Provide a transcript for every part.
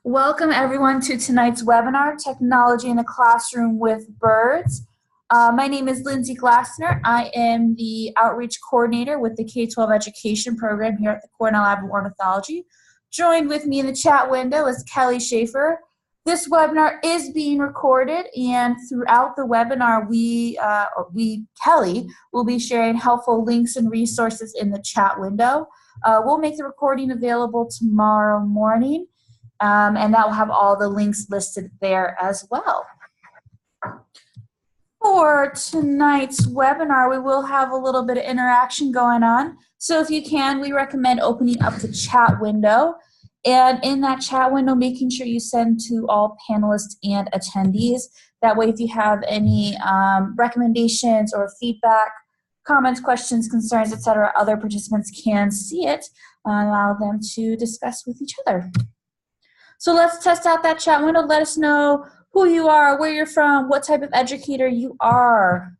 Welcome everyone to tonight's webinar, Technology in the Classroom with Birds. My name is Lindsay Glassner. I am the Outreach Coordinator with the K-12 Education Program here at the Cornell Lab of Ornithology. Joined with me in the chat window is Kelly Schaefer. This webinar is being recorded, and throughout the webinar, Kelly, will be sharing helpful links and resources in the chat window. We'll make the recording available tomorrow morning. And that will have all the links listed there as well. For tonight's webinar, we will have a little bit of interaction going on. So if you can, we recommend opening up the chat window. And in that chat window, making sure you send to all panelists and attendees. That way, if you have any recommendations or feedback, comments, questions, concerns, etc., other participants can see it and allow them to discuss with each other. So let's test out that chat window. Let us know who you are, where you're from, what type of educator you are.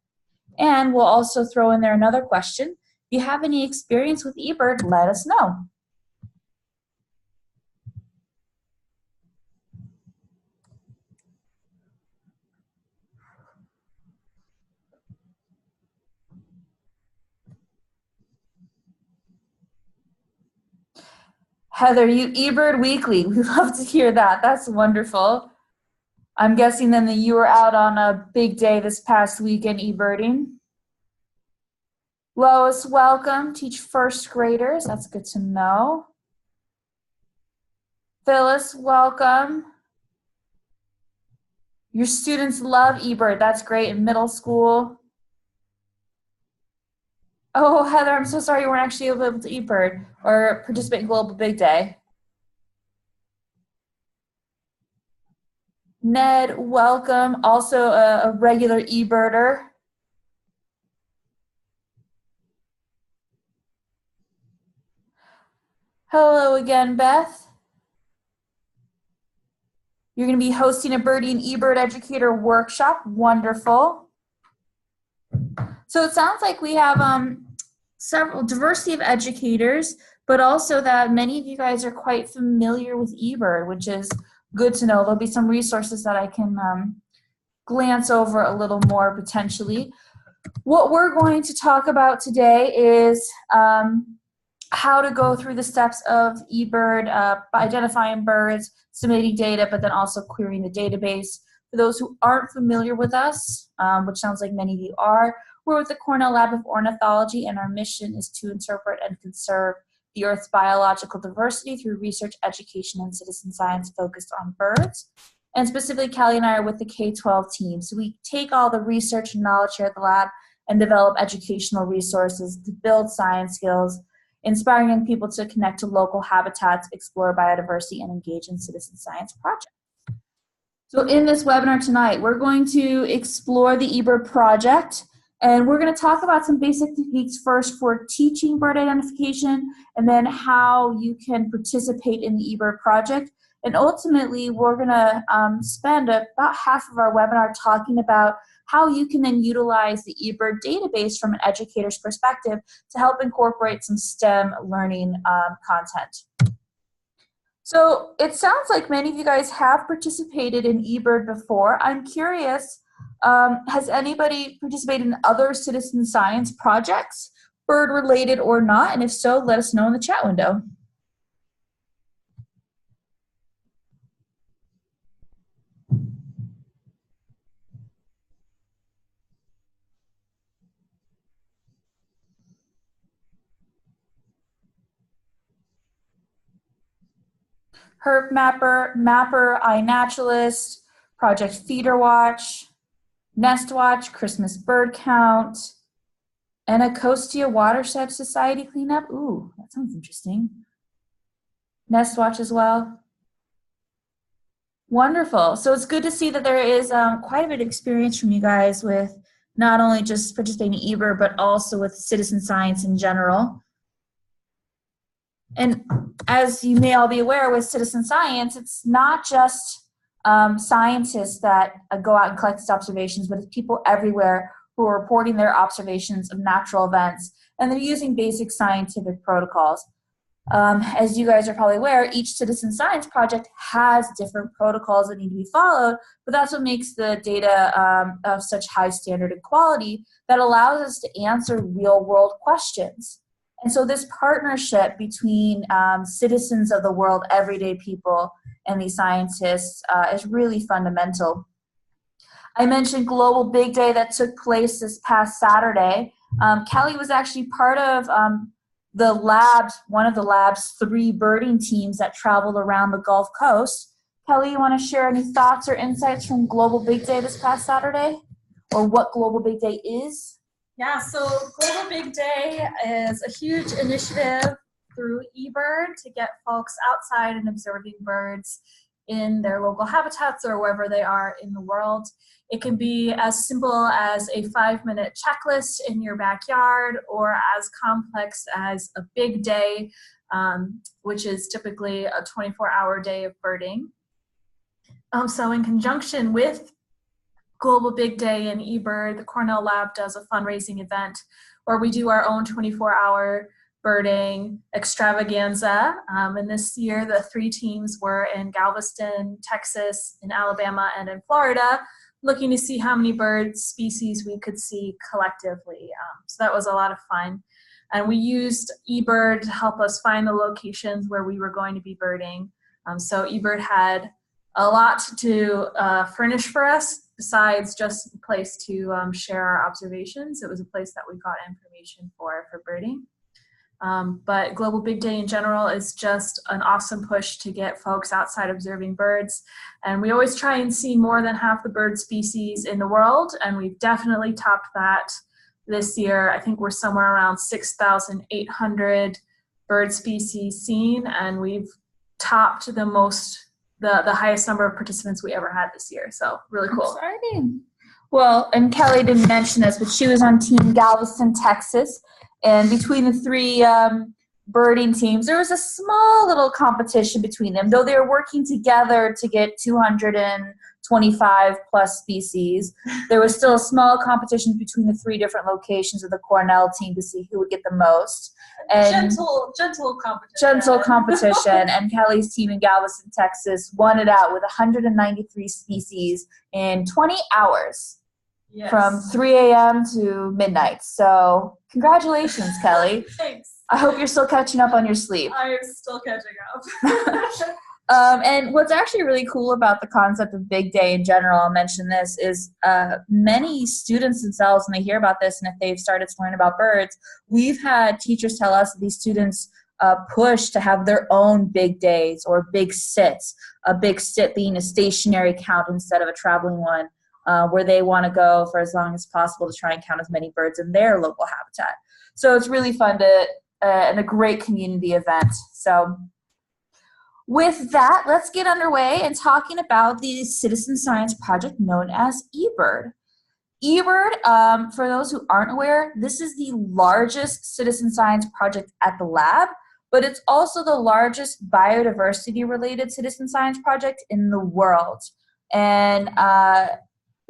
And we'll also throw in there another question. If you have any experience with eBird, let us know. Heather, you eBird Weekly. We love to hear that. That's wonderful. I'm guessing then that you were out on a big day this past weekend eBirding. Lois, welcome. Teach first graders. That's good to know. Phyllis, welcome. Your students love eBird. That's great in middle school. Oh, Heather, I'm so sorry you weren't actually able to eBird or participate in Global Big Day. Ned, welcome. Also a regular eBirder. Hello again, Beth. You're going to be hosting a birdie and eBird educator workshop. Wonderful. So it sounds like we have several diversity of educators, but also that many of you guys are quite familiar with eBird, which is good to know. There'll be some resources that I can glance over a little more potentially. What we're going to talk about today is how to go through the steps of eBird, identifying birds, submitting data, but then also querying the database. For those who aren't familiar with us, which sounds like many of you are, we're with the Cornell Lab of Ornithology, and our mission is to interpret and conserve the Earth's biological diversity through research, education, and citizen science focused on birds. And specifically, Kelly and I are with the K-12 team. So we take all the research and knowledge here at the lab and develop educational resources to build science skills, inspiring young people to connect to local habitats, explore biodiversity, and engage in citizen science projects. So in this webinar tonight, we're going to explore the eBird project. And we're going to talk about some basic techniques first for teaching bird identification, and then how you can participate in the eBird project. And ultimately, we're going to spend about half of our webinar talking about how you can then utilize the eBird database from an educator's perspective to help incorporate some STEM learning content. So it sounds like many of you guys have participated in eBird before. I'm curious, has anybody participated in other citizen science projects, bird related or not? And if so, let us know in the chat window. Herp Mapper, Mapper, iNaturalist, Project Feeder Watch, Nest Watch, Christmas Bird Count, Anacostia Watershed Society Cleanup. Ooh, that sounds interesting. Nest Watch as well. Wonderful. So it's good to see that there is quite a bit of experience from you guys with not only just participating in eBird, but also with citizen science in general. And as you may all be aware, with citizen science, it's not just scientists that go out and collect these observations, but it's people everywhere who are reporting their observations of natural events, and they're using basic scientific protocols. As you guys are probably aware, each citizen science project has different protocols that need to be followed, but that's what makes the data of such high standard and quality that allows us to answer real world questions. And so this partnership between citizens of the world, everyday people, and these scientists is really fundamental. I mentioned Global Big Day that took place this past Saturday. Kelly was actually part of the labs, one of the lab's 3 birding teams that traveled around the Gulf Coast. Kelly, you want to share any thoughts or insights from Global Big Day this past Saturday? Or what Global Big Day is? Yeah, so Global Big Day is a huge initiative through eBird to get folks outside and observing birds in their local habitats or wherever they are in the world. It can be as simple as a 5-minute checklist in your backyard, or as complex as a big day, which is typically a 24-hour day of birding. So in conjunction with Global Big Day and eBird, the Cornell Lab does a fundraising event where we do our own 24-hour birding extravaganza. And this year, the 3 teams were in Galveston, Texas, in Alabama, and in Florida, looking to see how many bird species we could see collectively. So that was a lot of fun. And we used eBird to help us find the locations where we were going to be birding. So eBird had a lot to furnish for us besides just a place to share our observations. It was a place that we got information for birding. But Global Big Day in general is just an awesome push to get folks outside observing birds. And we always try and see more than half the bird species in the world, and we've definitely topped that this year. I think we're somewhere around 6,800 bird species seen, and we've topped the highest number of participants we ever had this year. So really cool. Exciting. Well, and Kelly didn't mention this, but she was on Team Galveston, Texas. And between the 3 birding teams, there was a small little competition between them, though they were working together to get 225 plus species. There was still a small competition between the 3 different locations of the Cornell team to see who would get the most. And gentle competition. Gentle competition. And Kelly's team in Galveston, Texas won it out with 193 species in 20 hours. Yes. From 3 a.m. to midnight. So congratulations, Kelly. Thanks. I hope you're still catching up on your sleep. I'm still catching up. And what's actually really cool about the concept of Big Day in general, I'll mention this, is many students themselves, when they hear about this and if they've started to learn about birds, we've had teachers tell us that these students push to have their own big days or big sits, a big sit being a stationary count instead of a traveling one. Where they want to go for as long as possible to try and count as many birds in their local habitat. So it's really fun and a great community event. So with that, let's get underway and talking about the citizen science project known as eBird. eBird, for those who aren't aware, this is the largest citizen science project at the lab, but it's also the largest biodiversity-related citizen science project in the world. And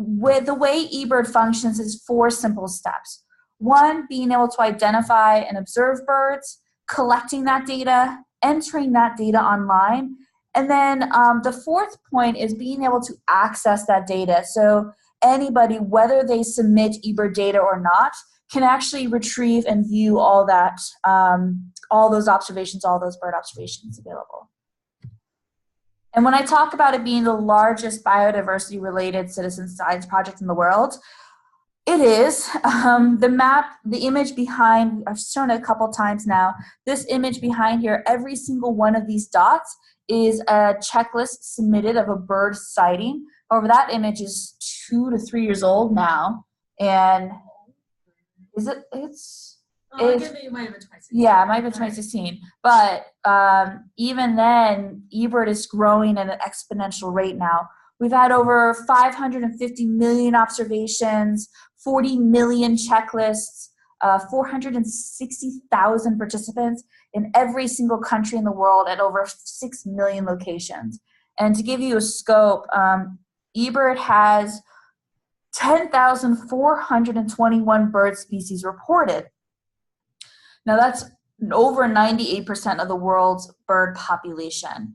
with the way eBird functions is 4 simple steps. 1, being able to identify and observe birds, collecting that data, entering that data online, and then the 4th point is being able to access that data. So anybody, whether they submit eBird data or not, can actually retrieve and view all that, all those observations, all those bird observations available. And when I talk about it being the largest biodiversity-related citizen science project in the world, it is. The image behind, I've shown it a couple times now, this image behind here, every single one of these dots is a checklist submitted of a bird sighting. However, that image is 2 to 3 years old now. And is it, You might have been 2016. Yeah, it might have been 2016. But even then, eBird is growing at an exponential rate now. We've had over 550 million observations, 40 million checklists, 460,000 participants in every single country in the world at over 6 million locations. And to give you a scope, eBird has 10,421 bird species reported. Now that's over 98% of the world's bird population,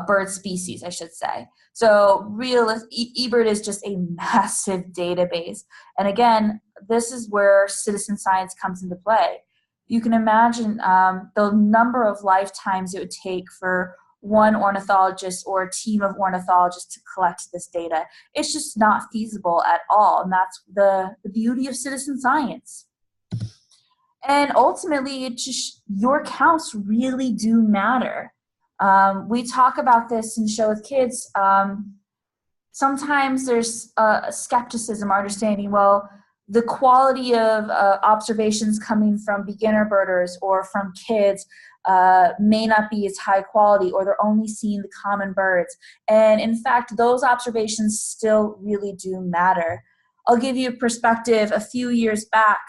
bird species, I should say. So eBird is just a massive database. And again, this is where citizen science comes into play. You can imagine the number of lifetimes it would take for one ornithologist or a team of ornithologists to collect this data. It's just not feasible at all. And that's the beauty of citizen science. And ultimately, your counts really do matter. We talk about this and show with kids. Sometimes there's a skepticism or understanding, well, the quality of observations coming from beginner birders or from kids may not be as high quality, or they're only seeing the common birds. And in fact, those observations still really do matter. I'll give you a perspective. A few years back,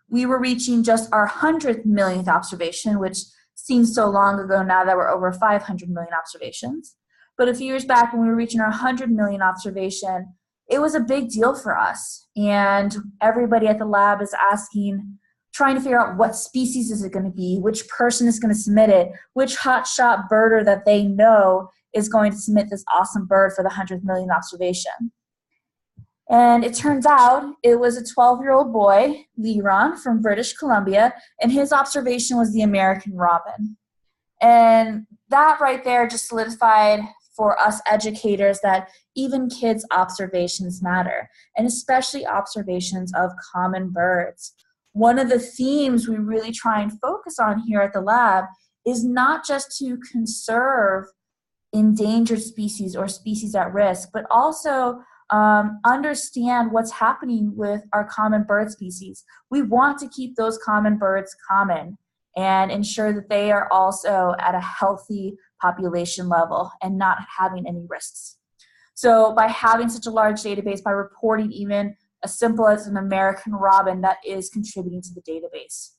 we were reaching just our 100 millionth observation, which seems so long ago now that we're over 500 million observations. But a few years back when we were reaching our 100 million observation, it was a big deal for us. And everybody at the lab is trying to figure out what species is it going to be, which person is going to submit it, which hotshot birder that they know is going to submit this awesome bird for the 100 million observation. And it turns out it was a 12-year-old boy, Leron, from British Columbia, and his observation was the American robin. And that right there just solidified for us educators that even kids' observations matter, and especially observations of common birds. One of the themes we really try and focus on here at the lab is not just to conserve endangered species or species at risk, but also understand what's happening with our common bird species. We want to keep those common birds common and ensure that they are also at a healthy population level and not having any risks. So by having such a large database, by reporting even as simple as an American robin, that is contributing to the database.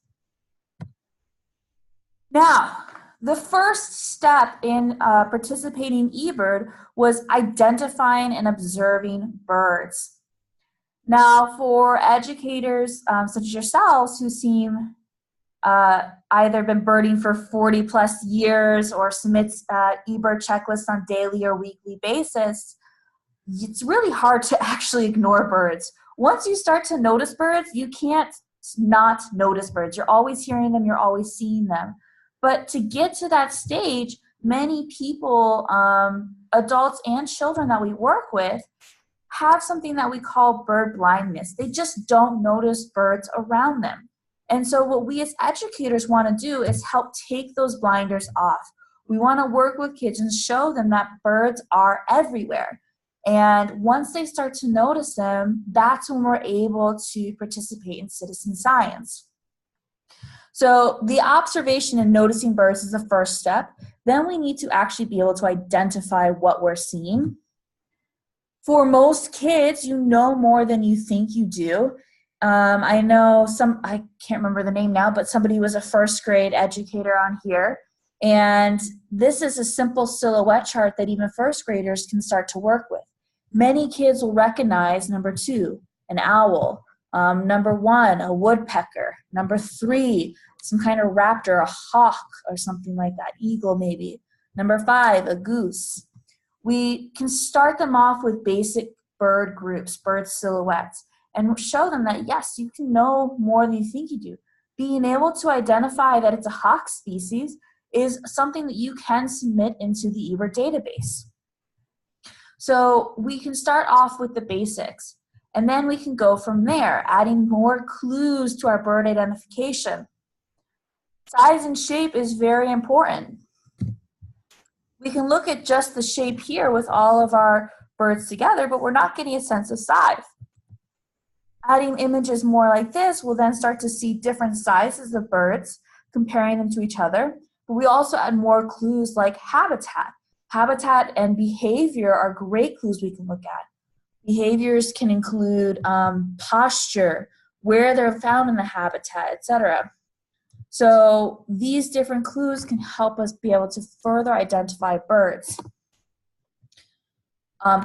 Now, the first step in participating in eBird was identifying and observing birds. Now, for educators such as yourselves who seem either been birding for 40 plus years or submits eBird checklists on daily or weekly basis, it's really hard to actually ignore birds. Once you start to notice birds, you can't not notice birds. You're always hearing them, you're always seeing them. But to get to that stage, many people, adults and children that we work with, have something that we call bird blindness. They just don't notice birds around them. And so what we as educators want to do is help take those blinders off. We want to work with kids and show them that birds are everywhere. And once they start to notice them, that's when we're able to participate in citizen science. So the observation and noticing birds is the first step. Then we need to actually be able to identify what we're seeing. For most kids, you know more than you think you do. I know I can't remember the name now, but somebody was a first grade educator on here. And this is a simple silhouette chart that even first graders can start to work with. Many kids will recognize number 2, an owl. Number 1, a woodpecker. Number 3, some kind of raptor, a hawk or something like that, eagle maybe. Number 5, a goose. We can start them off with basic bird groups, bird silhouettes, and show them that, yes, you can know more than you think you do. Being able to identify that it's a hawk species is something that you can submit into the eBird database. So we can start off with the basics, and then we can go from there, adding more clues to our bird identification. Size and shape is very important. We can look at just the shape here with all of our birds together, but we're not getting a sense of size. Adding images more like this, we'll then start to see different sizes of birds, comparing them to each other. But we also add more clues like habitat. Habitat and behavior are great clues we can look at. Behaviors can include posture, where they're found in the habitat, etc. So these different clues can help us be able to further identify birds.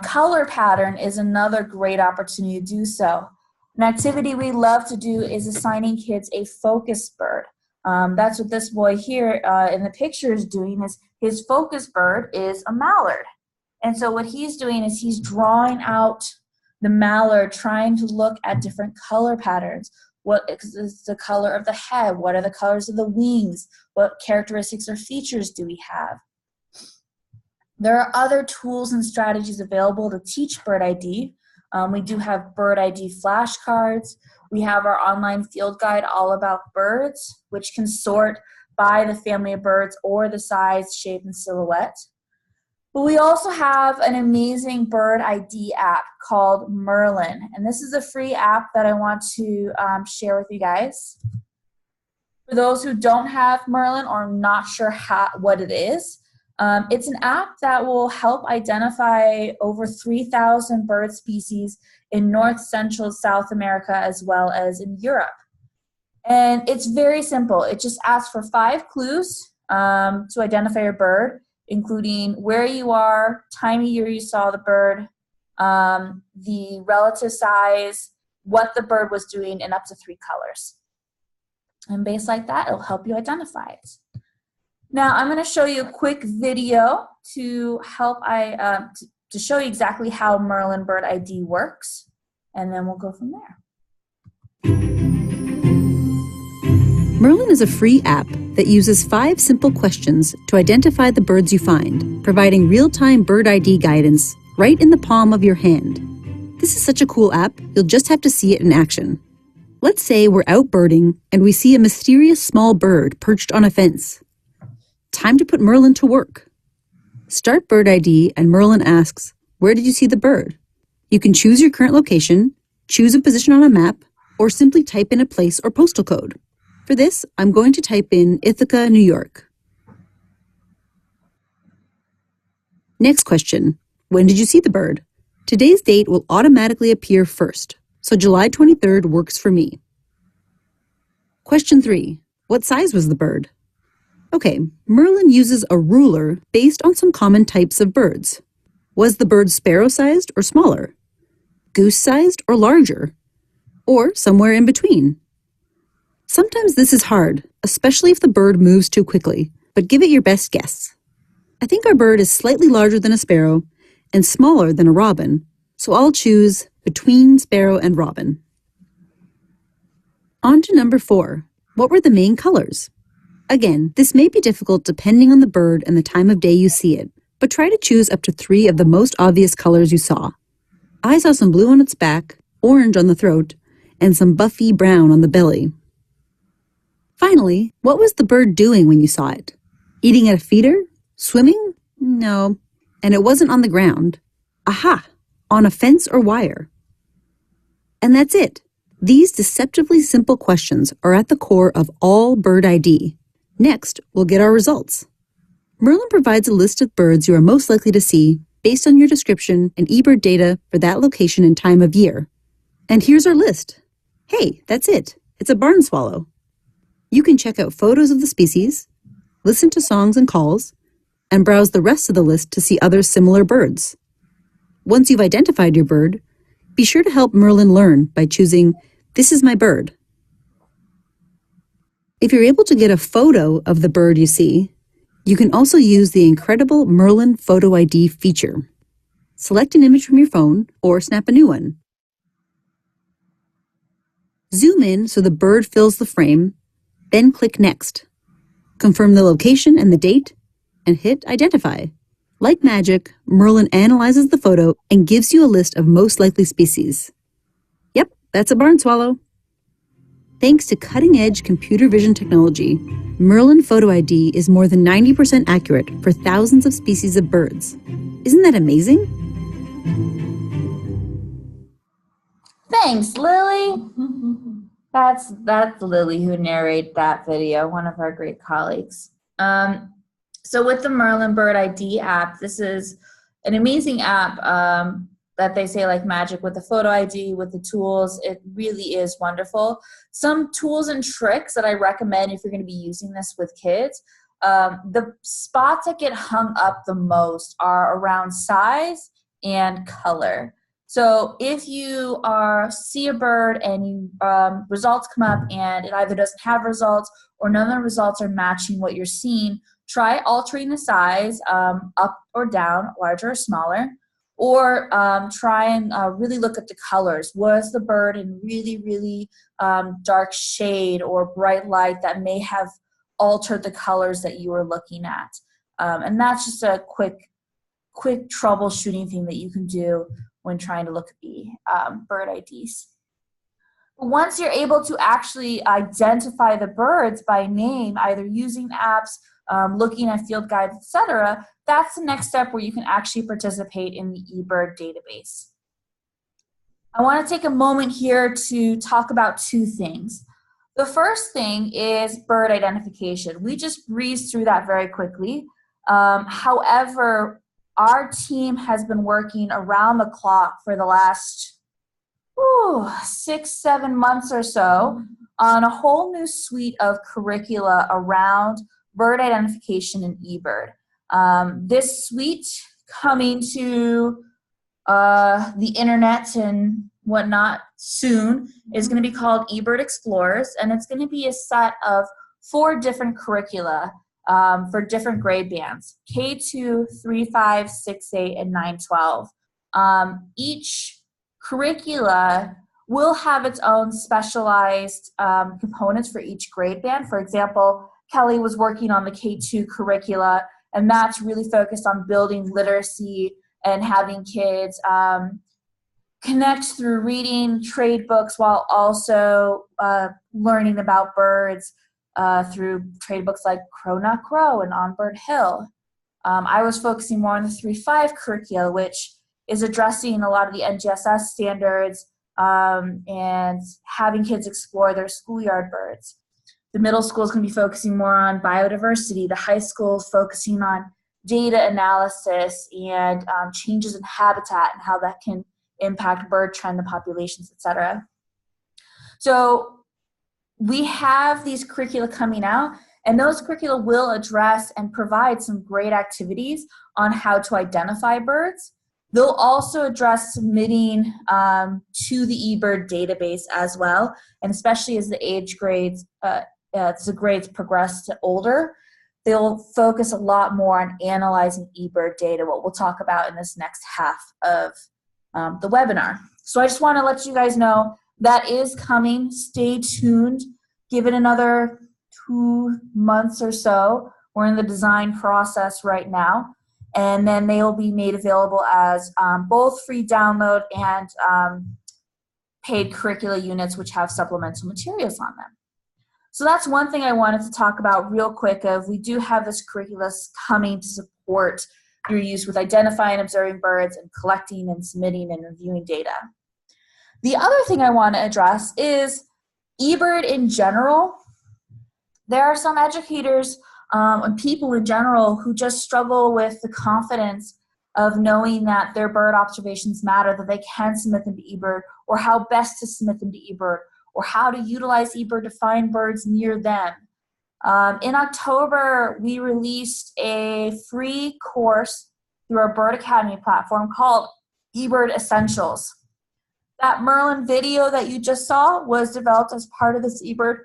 Color pattern is another great opportunity to do so. An activity we love to do is assigning kids a focus bird. That's what this boy here in the picture is doing. Is his focus bird is a mallard. And so what he's doing is he's drawing out the mallard, trying to look at different color patterns. What is the color of the head? What are the colors of the wings? What characteristics or features do we have? There are other tools and strategies available to teach bird ID. We do have bird ID flashcards. We have our online field guide all about birds, which can sort by the family of birds or the size, shape, and silhouette. But we also have an amazing bird ID app called Merlin. And this is a free app that I want to share with you guys. For those who don't have Merlin or not sure what it is, it's an app that will help identify over 3,000 bird species in North, Central, South America, as well as in Europe. And it's very simple. It just asks for 5 clues to identify your bird, including where you are, time of year you saw the bird, the relative size, what the bird was doing, and up to 3 colors. And based like that, it'll help you identify it. Now, I'm going to show you a quick video to help to show you exactly how Merlin Bird ID works, and then we'll go from there. Merlin is a free app that uses 5 simple questions to identify the birds you find, providing real-time bird ID guidance right in the palm of your hand. This is such a cool app, you'll just have to see it in action. Let's say we're out birding and we see a mysterious small bird perched on a fence. Time to put Merlin to work. Start Bird ID and Merlin asks, where did you see the bird? You can choose your current location, choose a position on a map, or simply type in a place or postal code. For this, I'm going to type in Ithaca, New York. Next question, when did you see the bird? Today's date will automatically appear first, so July 23rd works for me. Question 3, what size was the bird? Okay, Merlin uses a ruler based on some common types of birds. Was the bird sparrow-sized or smaller? Goose-sized or larger? Or somewhere in between? Sometimes this is hard, especially if the bird moves too quickly, but give it your best guess. I think our bird is slightly larger than a sparrow and smaller than a robin, so I'll choose between sparrow and robin. On to number 4. What were the main colors? Again, this may be difficult depending on the bird and the time of day you see it, but try to choose up to 3 of the most obvious colors you saw. I saw some blue on its back, orange on the throat, and some buffy brown on the belly. Finally, what was the bird doing when you saw it? Eating at a feeder? Swimming? No. And it wasn't on the ground. Aha! On a fence or wire. And that's it. These deceptively simple questions are at the core of all bird ID. Next, we'll get our results. Merlin provides a list of birds you are most likely to see based on your description and eBird data for that location and time of year. And here's our list. Hey, that's it. It's a barn swallow. You can check out photos of the species, listen to songs and calls, and browse the rest of the list to see other similar birds. Once you've identified your bird, be sure to help Merlin learn by choosing "This is my bird." If you're able to get a photo of the bird you see, you can also use the incredible Merlin Photo ID feature. Select an image from your phone or snap a new one. Zoom in so the bird fills the frame, then click Next. Confirm the location and the date, and hit Identify. Like magic, Merlin analyzes the photo and gives you a list of most likely species. Yep, that's a barn swallow. Thanks to cutting-edge computer vision technology, Merlin Photo ID is more than 90% accurate for thousands of species of birds. Isn't that amazing? Thanks, Lily. That's Lily who narrated that video, one of our great colleagues. So with the Merlin Bird ID app, this is an amazing app that they say like magic with the photo ID, with the tools. It really is wonderful. Some tools and tricks that I recommend if you're going to be using this with kids. The spots that get hung up the most are around size and color. So if you see a bird and results come up and it either doesn't have results or none of the results are matching what you're seeing, try altering the size up or down, larger or smaller, or try and really look at the colors. Was the bird in really, really dark shade or bright light that may have altered the colors that you were looking at? And that's just a quick troubleshooting thing that you can do when trying to look at the bird IDs. Once you're able to actually identify the birds by name, either using apps, looking at field guides, etc., that's the next step where you can actually participate in the eBird database. I want to take a moment here to talk about two things. The first thing is bird identification. We just breezed through that very quickly. However, our team has been working around the clock for the last 6-7 months or so on a whole new suite of curricula around bird identification in eBird. This suite coming to the internet and whatnot soon is going to be called eBird Explorers, and it's going to be a set of 4 different curricula for different grade bands, K2, 3, 5, 6, 8, and 9, 12. Each curricula will have its own specialized components for each grade band. For example, Kelly was working on the K2 curricula, and that's really focused on building literacy and having kids connect through reading trade books while also learning about birds through trade books like Crow Not Crow and On Bird Hill. I was focusing more on the 3-5 curricula, which is addressing a lot of the NGSS standards and having kids explore their schoolyard birds. The middle school is going to be focusing more on biodiversity. The high school is focusing on data analysis and changes in habitat and how that can impact bird trend and populations, etc. So we have these curricula coming out, and those curricula will address and provide some great activities on how to identify birds. They'll also address submitting to the eBird database as well, and especially as the age grades, as the grades progress to older, they'll focus a lot more on analyzing eBird data, what we'll talk about in this next half of the webinar. So I just want to let you guys know that is coming. Stay tuned. Give it another 2 months or so. We're in the design process right now. And then they will be made available as both free download and paid curricula units which have supplemental materials on them. So that's one thing I wanted to talk about real quick. We do have this curriculum coming to support your use with identifying and observing birds and collecting and submitting and reviewing data. The other thing I want to address is eBird in general. There are some educators and people in general who just struggle with the confidence of knowing that their bird observations matter, that they can submit them to eBird, or how best to submit them to eBird, or how to utilize eBird to find birds near them. In October, we released a free course through our Bird Academy platform called eBird Essentials. That Merlin video that you just saw was developed as part of this eBird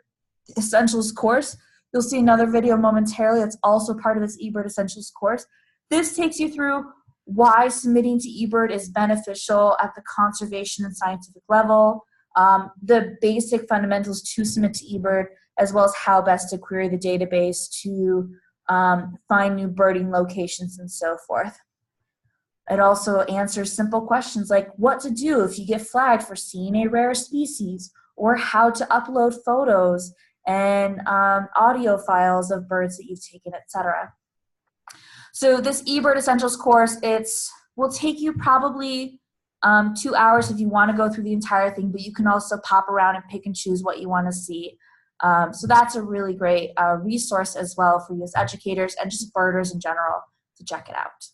Essentials course. You'll see another video momentarily that's also part of this eBird Essentials course. This takes you through why submitting to eBird is beneficial at the conservation and scientific level, the basic fundamentals to submit to eBird, as well as how best to query the database to find new birding locations and so forth. It also answers simple questions like what to do if you get flagged for seeing a rare species, or how to upload photos and audio files of birds that you've taken, etc. So this eBird Essentials course, will take you probably 2 hours if you want to go through the entire thing, but you can also pop around and pick and choose what you want to see. So that's a really great resource as well for you as educators and just birders in general to check it out.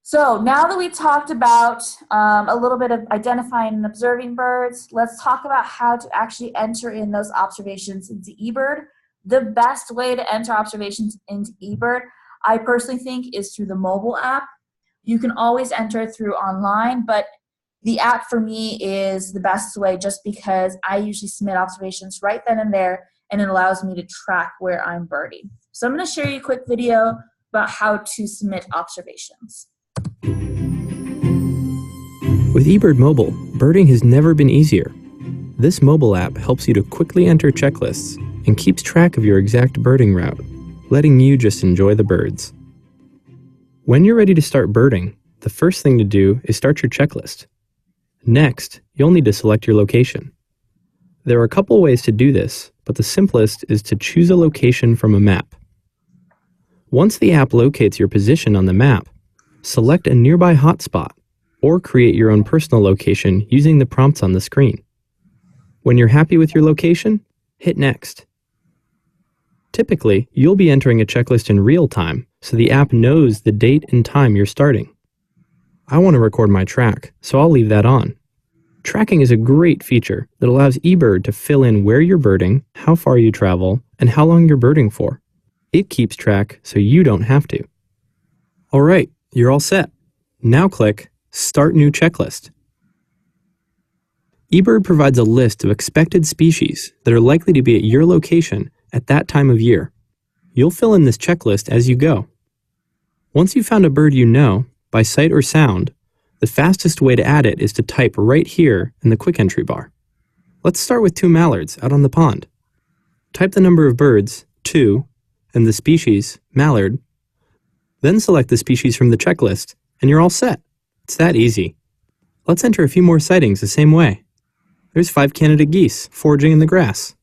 So now that we talked about a little bit of identifying and observing birds, let's talk about how to actually enter in those observations into eBird. The best way to enter observations into eBird, I personally think, is through the mobile app. You can always enter through online, but the app for me is the best way just because I usually submit observations right then and there, and it allows me to track where I'm birding. So I'm going to share you a quick video about how to submit observations. With eBird Mobile, birding has never been easier. This mobile app helps you to quickly enter checklists and keeps track of your exact birding route, letting you just enjoy the birds. When you're ready to start birding, the first thing to do is start your checklist. Next, you'll need to select your location. There are a couple ways to do this, but the simplest is to choose a location from a map. Once the app locates your position on the map, select a nearby hotspot or create your own personal location using the prompts on the screen. When you're happy with your location, hit Next. Typically, you'll be entering a checklist in real time, so the app knows the date and time you're starting. I want to record my track, so I'll leave that on. Tracking is a great feature that allows eBird to fill in where you're birding, how far you travel, and how long you're birding for. It keeps track so you don't have to. Alright, you're all set. Now click Start New Checklist. eBird provides a list of expected species that are likely to be at your location at that time of year. You'll fill in this checklist as you go. Once you've found a bird you know, by sight or sound, the fastest way to add it is to type right here in the quick entry bar. Let's start with 2 mallards out on the pond. Type the number of birds, 2, and the species, mallard. Then select the species from the checklist, and you're all set. It's that easy. Let's enter a few more sightings the same way. There's 5 Canada geese foraging in the grass.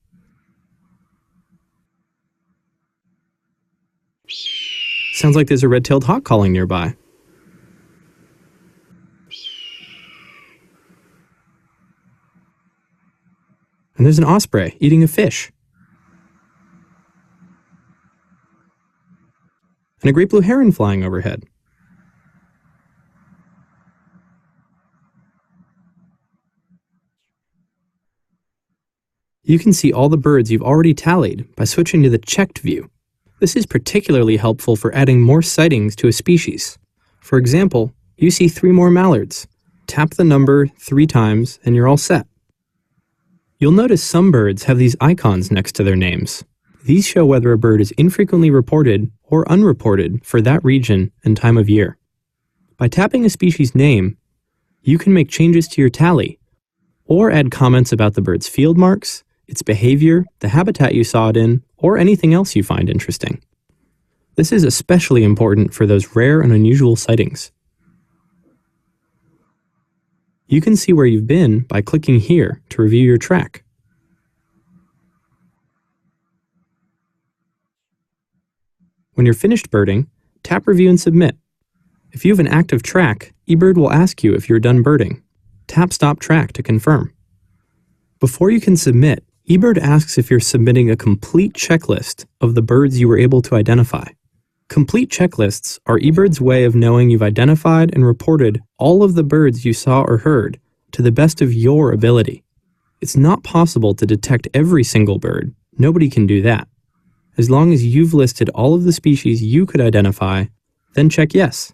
Sounds like there's a red-tailed hawk calling nearby. And there's an osprey eating a fish. And a great blue heron flying overhead. You can see all the birds you've already tallied by switching to the checked view. This is particularly helpful for adding more sightings to a species. For example, you see 3 more mallards. Tap the number 3 times and you're all set. You'll notice some birds have these icons next to their names. These show whether a bird is infrequently reported or unreported for that region and time of year. By tapping a species name, you can make changes to your tally or add comments about the bird's field marks, its behavior, the habitat you saw it in, or anything else you find interesting. This is especially important for those rare and unusual sightings. You can see where you've been by clicking here to review your track. When you're finished birding, tap Review and Submit. If you have an active track, eBird will ask you if you're done birding. Tap Stop Track to confirm. Before you can submit, eBird asks if you're submitting a complete checklist of the birds you were able to identify. Complete checklists are eBird's way of knowing you've identified and reported all of the birds you saw or heard to the best of your ability. It's not possible to detect every single bird. Nobody can do that. As long as you've listed all of the species you could identify, then check Yes.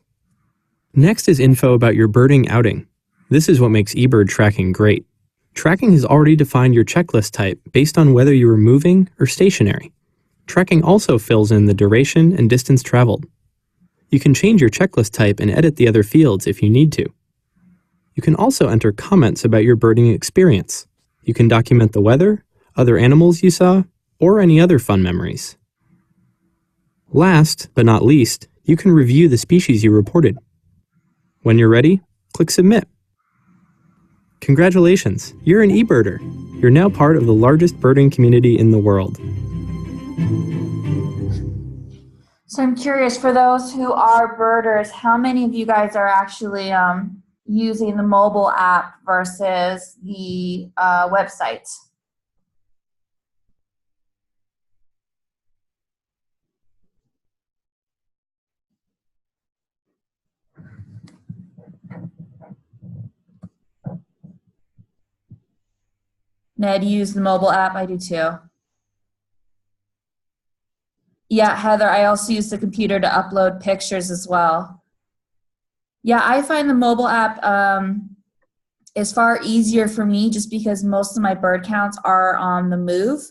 Next is info about your birding outing. This is what makes eBird tracking great. Tracking has already defined your checklist type based on whether you were moving or stationary. Tracking also fills in the duration and distance traveled. You can change your checklist type and edit the other fields if you need to. You can also enter comments about your birding experience. You can document the weather, other animals you saw, or any other fun memories. Last, but not least, you can review the species you reported. When you're ready, click Submit. Congratulations, you're an eBirder. You're now part of the largest birding community in the world. So I'm curious, for those who are birders, how many of you guys are actually using the mobile app versus the website? Ned, you use the mobile app? I do too. Yeah, Heather, I also use the computer to upload pictures as well. Yeah, I find the mobile app is far easier for me just because most of my bird counts are on the move.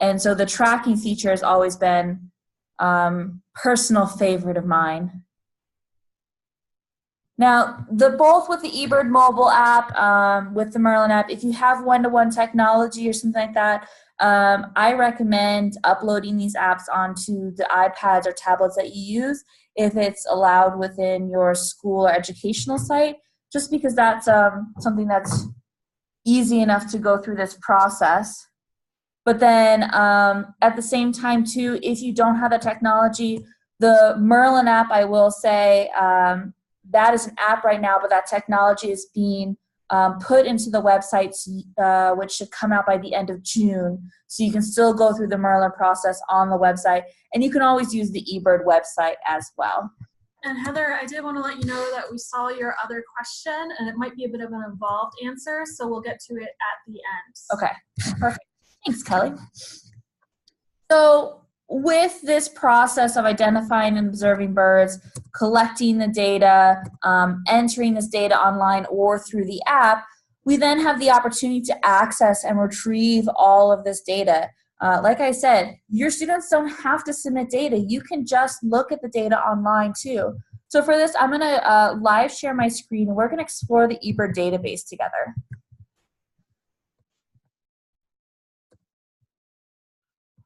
And so the tracking feature has always been personal favorite of mine. Now, both with the eBird mobile app, with the Merlin app, if you have one-to-one technology or something like that, I recommend uploading these apps onto the iPads or tablets that you use if it's allowed within your school or educational site, just because that's something that's easy enough to go through this process. But then at the same time, too, if you don't have the technology, the Merlin app, I will say, that is an app right now, but that technology is being put into the website, which should come out by the end of June. So you can still go through the Merlin process on the website, and you can always use the eBird website as well. And Heather, I did want to let you know that we saw your other question, and it might be a bit of an involved answer, so we'll get to it at the end. Okay, perfect. Thanks, Kelly. So with this process of identifying and observing birds, collecting the data, entering this data online or through the app, we then have the opportunity to access and retrieve all of this data. Like I said, your students don't have to submit data. You can just look at the data online too. So for this, I'm going to live share my screen, and we're going to explore the eBird database together.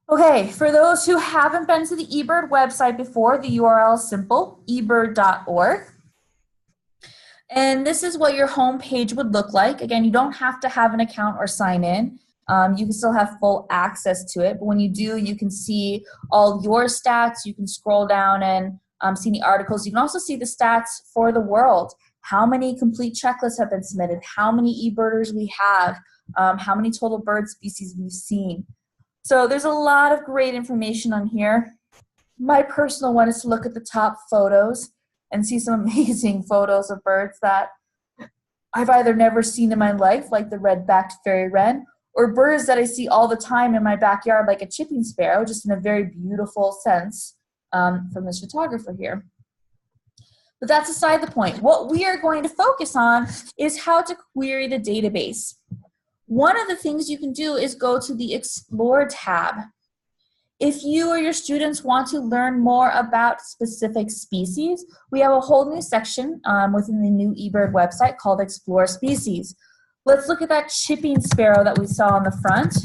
Okay, for those who haven't been to the eBird website before, the URL is simple, ebird.org. And this is what your home page would look like. Again, you don't have to have an account or sign in. You can still have full access to it, but when you do, you can see all your stats. You can scroll down and see the articles. You can also see the stats for the world. How many complete checklists have been submitted, how many eBirders we have, how many total bird species we've seen. So there's a lot of great information on here. My personal one is to look at the top photos and see some amazing photos of birds that I've either never seen in my life, like the red-backed fairy wren, or birds that I see all the time in my backyard, like a chipping sparrow, just in a very beautiful sense from this photographer here. But that's aside the point. What we are going to focus on is how to query the database. One of the things you can do is go to the Explore tab. If you or your students want to learn more about specific species, we have a whole new section within the new eBird website called Explore Species. Let's look at that chipping sparrow that we saw on the front.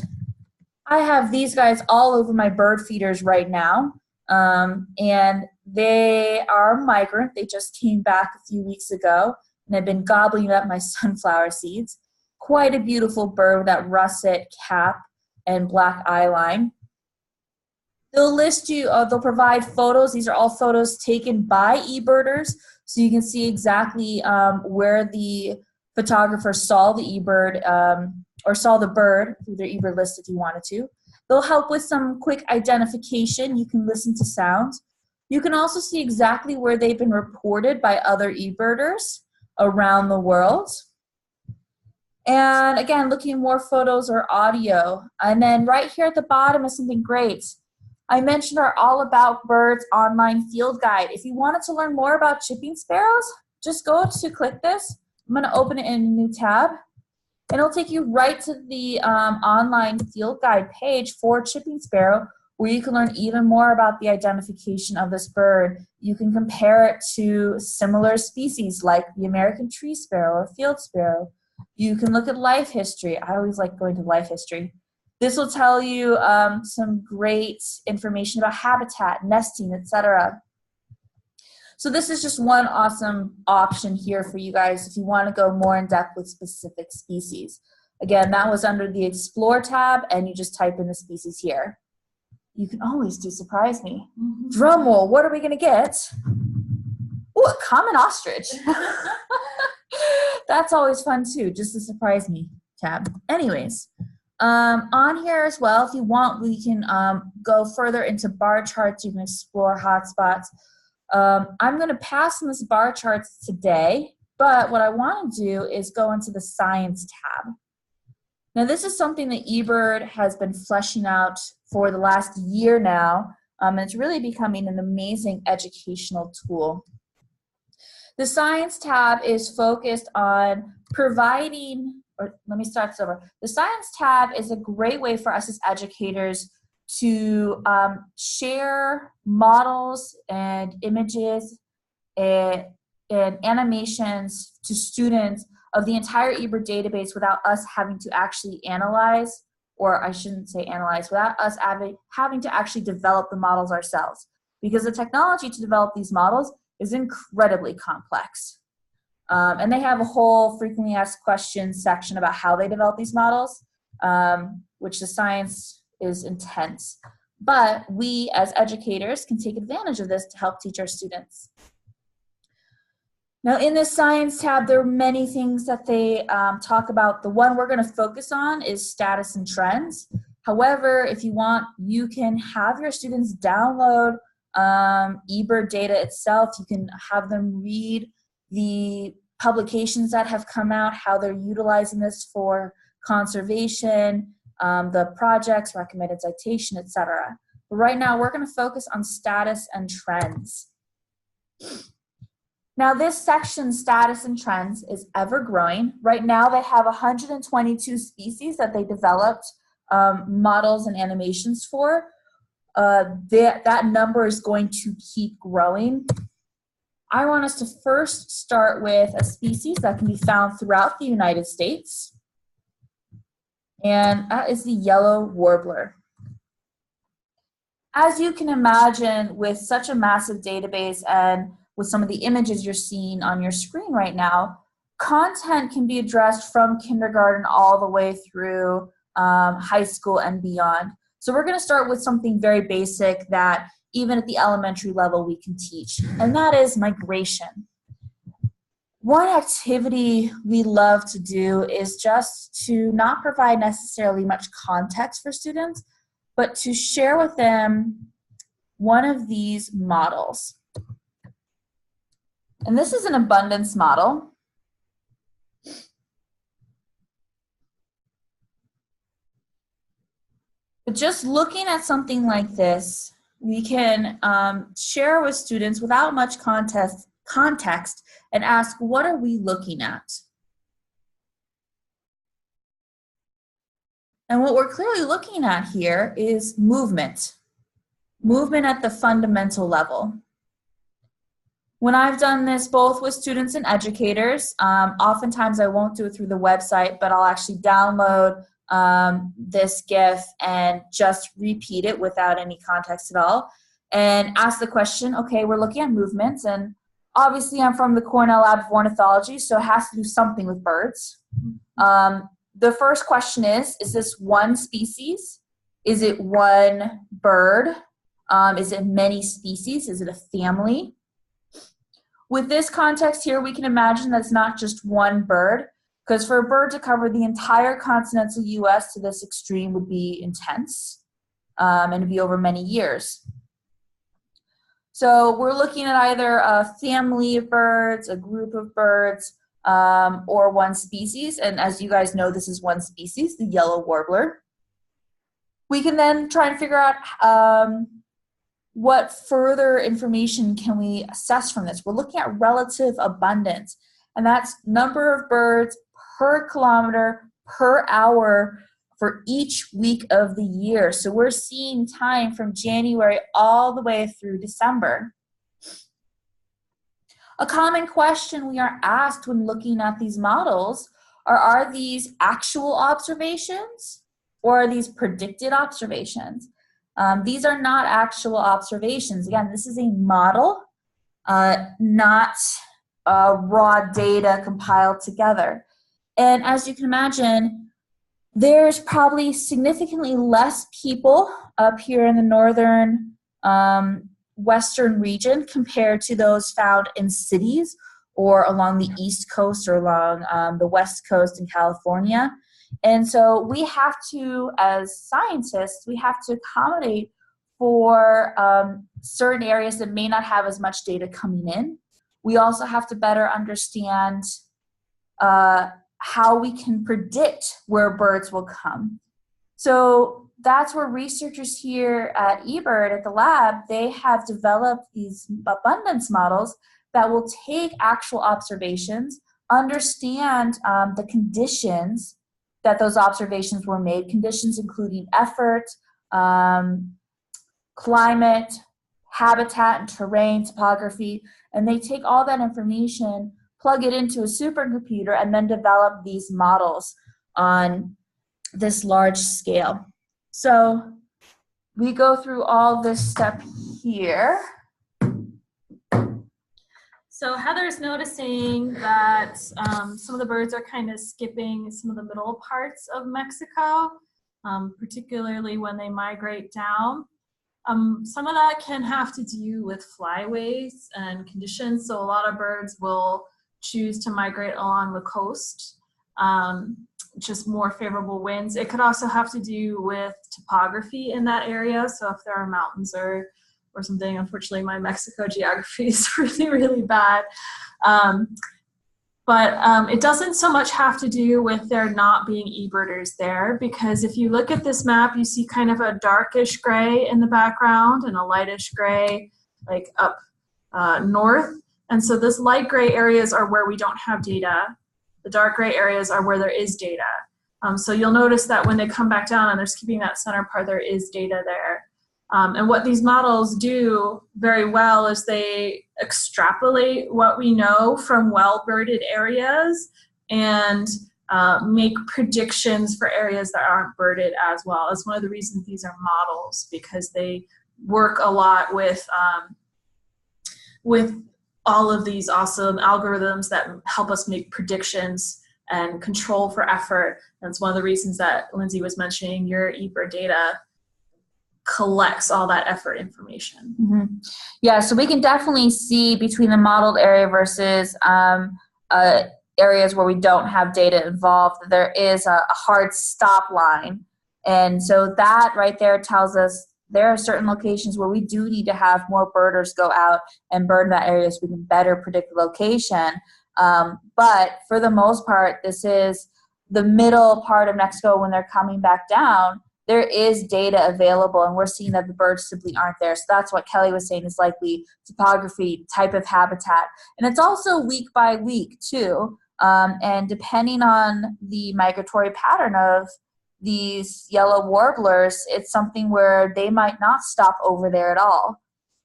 I have these guys all over my bird feeders right now, and they are migrant. They just came back a few weeks ago, and have been gobbling up my sunflower seeds. Quite a beautiful bird with that russet cap and black eyeline. They'll list you, they'll provide photos. These are all photos taken by eBirders, so you can see exactly where the photographer saw the eBird or saw the bird through their eBird list if you wanted to. They'll help with some quick identification. You can listen to sounds. You can also see exactly where they've been reported by other eBirders around the world. And again, looking at more photos or audio. And then right here at the bottom is something great. I mentioned our All About Birds online field guide. If you wanted to learn more about chipping sparrows, just go to click this. I'm going to open it in a new tab. And it'll take you right to the online field guide page for chipping sparrow, where you can learn even more about the identification of this bird. You can compare it to similar species like the American tree sparrow or field sparrow. You can look at life history. I always like going to life history. This will tell you some great information about habitat, nesting, etc. So this is just one awesome option here for you guys if you want to go more in depth with specific species. Again, that was under the Explore tab, and you just type in the species here. You can always do surprise me. Drum roll, what are we going to get? Ooh, a common ostrich. That's always fun too, just the surprise me tab. Anyways, on here as well, if you want, we can go further into bar charts. You can explore hotspots. I'm going to pass on this bar charts today, but what I want to do is go into the science tab. Now, this is something that eBird has been fleshing out for the last year now, and it's really becoming an amazing educational tool. The science tab is focused on providing, or let me start this over. The science tab is a great way for us as educators to share models and images and animations to students of the entire eBird database without us having to actually analyze, or I shouldn't say analyze, without us having to actually develop the models ourselves. Because the technology to develop these models is incredibly complex. And they have a whole frequently asked questions section about how they develop these models, which the science is intense. But we as educators can take advantage of this to help teach our students. Now in this science tab, there are many things that they talk about. The one we're going to focus on is status and trends. However, if you want, you can have your students download eBird data itself. You can have them read the publications that have come out, how they're utilizing this for conservation, the projects, recommended citation, etc. But right now, we're going to focus on status and trends. Now this section, status and trends, is ever growing. Right now they have 122 species that they developed models and animations for. That number is going to keep growing. I want us to first start with a species that can be found throughout the United States, and that is the yellow warbler. As you can imagine, with such a massive database and with some of the images you're seeing on your screen right now, content can be addressed from kindergarten all the way through high school and beyond. So we're going to start with something very basic that even at the elementary level we can teach, and that is migration. One activity we love to do is just to not provide necessarily much context for students, but to share with them one of these models. And this is an abundance model. But just looking at something like this, we can share with students without much context and ask, what are we looking at? And what we're clearly looking at here is movement. Movement at the fundamental level. When I've done this both with students and educators, oftentimes I won't do it through the website, but I'll actually download this GIF and just repeat it without any context at all and ask the question, okay, we're looking at movements, and obviously I'm from the Cornell Lab of Ornithology, so it has to do something with birds. The first question is this one species? Is it one bird? Is it many species? Is it a family? With this context here, we can imagine that it's not just one bird, because for a bird to cover the entire continental US to this extreme would be intense, and it'd be over many years. So we're looking at either a family of birds, a group of birds, or one species. And as you guys know, this is one species, the yellow warbler. We can then try and figure out what further information can we assess from this. We're looking at relative abundance, and that's number of birds per kilometer per hour for each week of the year. So we're seeing time from January all the way through December. A common question we are asked when looking at these models are these actual observations or are these predicted observations? These are not actual observations. Again, this is a model, not raw data compiled together. And as you can imagine, there's probably significantly less people up here in the northern western region compared to those found in cities or along the East Coast or along the West Coast in California. And so we have to, as scientists, we have to accommodate for certain areas that may not have as much data coming in. We also have to better understand how we can predict where birds will come. So that's where researchers here at eBird at the lab, they have developed these abundance models that will take actual observations, understand the conditions that those observations were made, conditions including effort, climate, habitat and terrain, topography, and they take all that information, plug it into a supercomputer, and then develop these models on this large scale. So we go through all this step here. So Heather's noticing that some of the birds are kind of skipping some of the middle parts of Mexico, particularly when they migrate down. Some of that can have to do with flyways and conditions. So a lot of birds will choose to migrate along the coast, just more favorable winds. It could also have to do with topography in that area. So if there are mountains or something, unfortunately my Mexico geography is really, really bad. But it doesn't so much have to do with there not being eBirders there, because if you look at this map, you see kind of a darkish gray in the background and a lightish gray like up north. And so this light gray areas are where we don't have data. The dark gray areas are where there is data. So you'll notice that when they come back down and they're skipping that center part, there is data there. And what these models do very well is they extrapolate what we know from well-birded areas and make predictions for areas that aren't birded as well. That's one of the reasons these are models, because they work a lot with all of these awesome algorithms that help us make predictions and control for effort. That's one of the reasons that Lindsay was mentioning your eBird data collects all that effort information. Mm-hmm. Yeah, so we can definitely see between the modeled area versus areas where we don't have data involved, there is a hard stop line. And so that right there tells us there are certain locations where we do need to have more birders go out and bird in that area so we can better predict the location. But for the most part, this is the middle part of Mexico. When they're coming back down, there is data available, and we're seeing that the birds simply aren't there. So that's what Kelly was saying is likely topography, type of habitat. And it's also week by week too. And depending on the migratory pattern of these yellow warblers, it's something where they might not stop over there at all.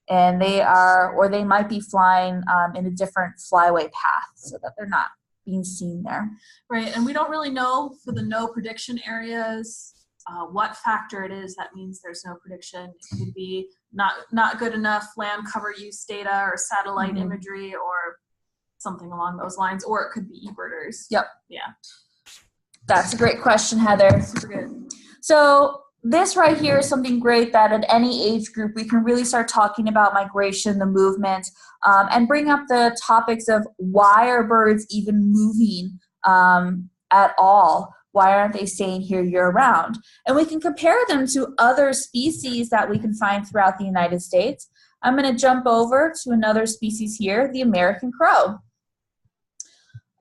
And they might be flying in a different flyway path so that they're not being seen there. Right, and we don't really know for the no prediction areas what factor it is that means there's no prediction. It could be not good enough land cover use data or satellite imagery or something along those lines, or it could be eBirders. Yep. Yeah. That's a great question, Heather. Super good. So this right here is something great that at any age group we can really start talking about migration, the movement, and bring up the topics of why are birds even moving at all? Why aren't they staying here year-round? And we can compare them to other species that we can find throughout the United States. I'm going to jump over to another species here, the American crow.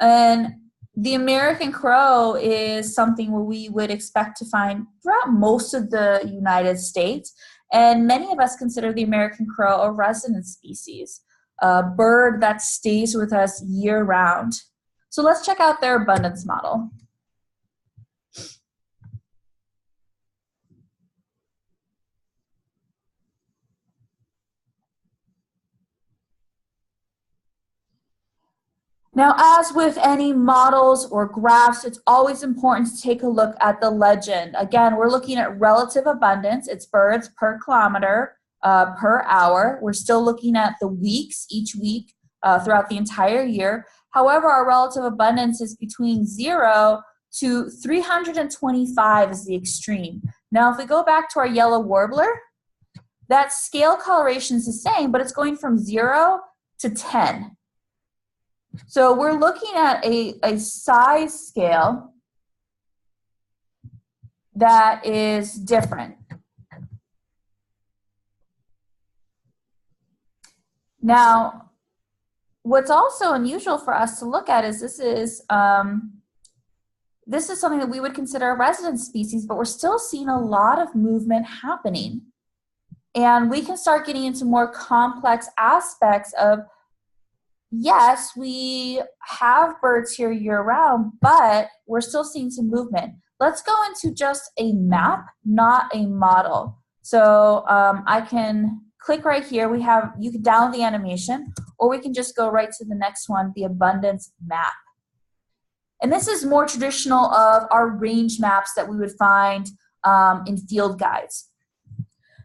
And the American crow is something where we would expect to find throughout most of the United States. And many of us consider the American crow a resident species, a bird that stays with us year-round. So let's check out their abundance model. Now, as with any models or graphs, it's always important to take a look at the legend. Again, we're looking at relative abundance. It's birds per kilometer per hour. We're still looking at the weeks, each week throughout the entire year. However, our relative abundance is between 0 to 325 is the extreme. Now, if we go back to our yellow warbler, that scale coloration is the same, but it's going from 0 to 10. So we're looking at a size scale that is different. Now, what's also unusual for us to look at is this is something that we would consider a resident species, but we're still seeing a lot of movement happening. And we can start getting into more complex aspects of yes, we have birds here year-round, but we're still seeing some movement. Let's go into just a map, not a model. So I can click right here. You can download the animation, or we can just go right to the next one, the abundance map. And this is more traditional of our range maps that we would find in field guides.